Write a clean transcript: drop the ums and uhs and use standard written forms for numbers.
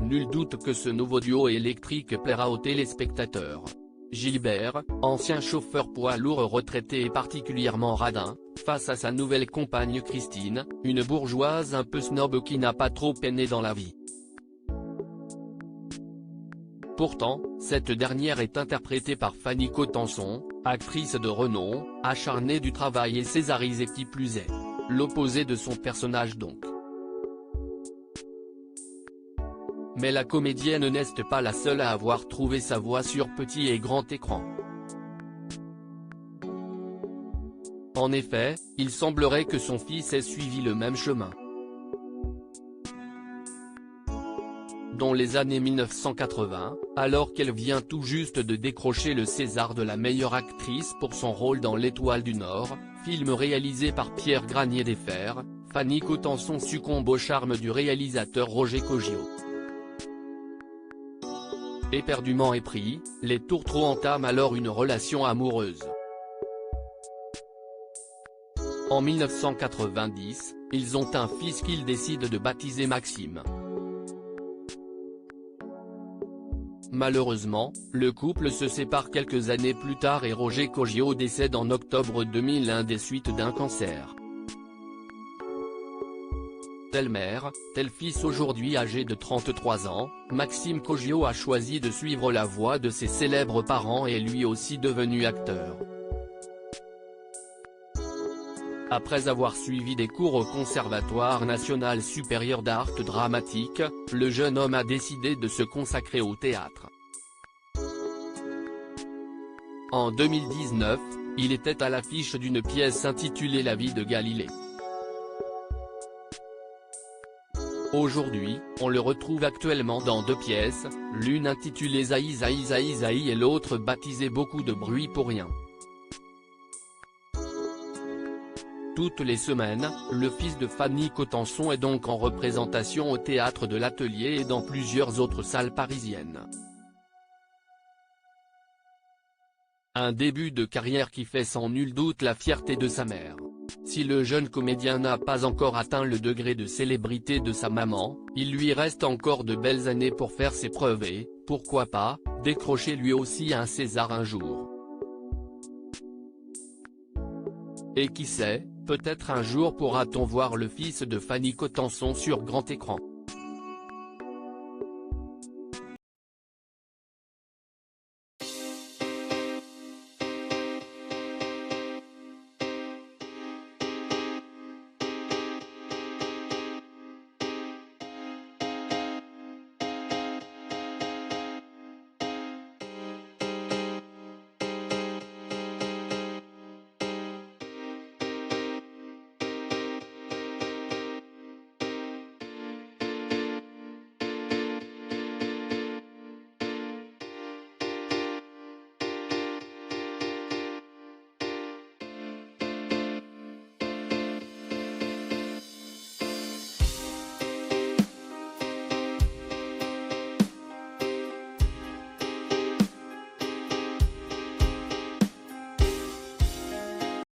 nul doute que ce nouveau duo électrique plaira aux téléspectateurs. Gilbert, ancien chauffeur poids lourd retraité et particulièrement radin, face à sa nouvelle compagne Christine, une bourgeoise un peu snob qui n'a pas trop peiné dans la vie. Pourtant, cette dernière est interprétée par Fanny Cotenson, actrice de renom, acharnée du travail et césarisée qui plus est. L'opposé de son personnage donc. Mais la comédienne n'est pas la seule à avoir trouvé sa voie sur petit et grand écran. En effet, il semblerait que son fils ait suivi le même chemin. Dans les années 1980, alors qu'elle vient tout juste de décrocher le César de la meilleure actrice pour son rôle dans L'Étoile du Nord, film réalisé par Pierre Granier-Desfers, Fanny Cotenson succombe au charme du réalisateur Roger Cogiot. Éperdument épris, les tourtereaux entament alors une relation amoureuse. En 1990, ils ont un fils qu'ils décident de baptiser Maxime. Malheureusement, le couple se sépare quelques années plus tard et Roger Cogiot décède en octobre 2001 des suites d'un cancer. Tel mère, tel fils. Aujourd'hui âgé de 33 ans, Maxime Cogiot a choisi de suivre la voie de ses célèbres parents et est lui aussi devenu acteur. Après avoir suivi des cours au Conservatoire national supérieur d'art dramatique, le jeune homme a décidé de se consacrer au théâtre. En 2019, il était à l'affiche d'une pièce intitulée La vie de Galilée. Aujourd'hui, on le retrouve actuellement dans deux pièces, l'une intitulée Zaï Zaï Zaï Zaï et l'autre baptisée Beaucoup de bruit pour rien. Toutes les semaines, le fils de Fanny Cotenson est donc en représentation au théâtre de l'Atelier et dans plusieurs autres salles parisiennes. Un début de carrière qui fait sans nul doute la fierté de sa mère. Si le jeune comédien n'a pas encore atteint le degré de célébrité de sa maman, il lui reste encore de belles années pour faire ses preuves et, pourquoi pas, décrocher lui aussi un César un jour. Et qui sait, peut-être un jour pourra-t-on voir le fils de Fanny Cotenson sur grand écran.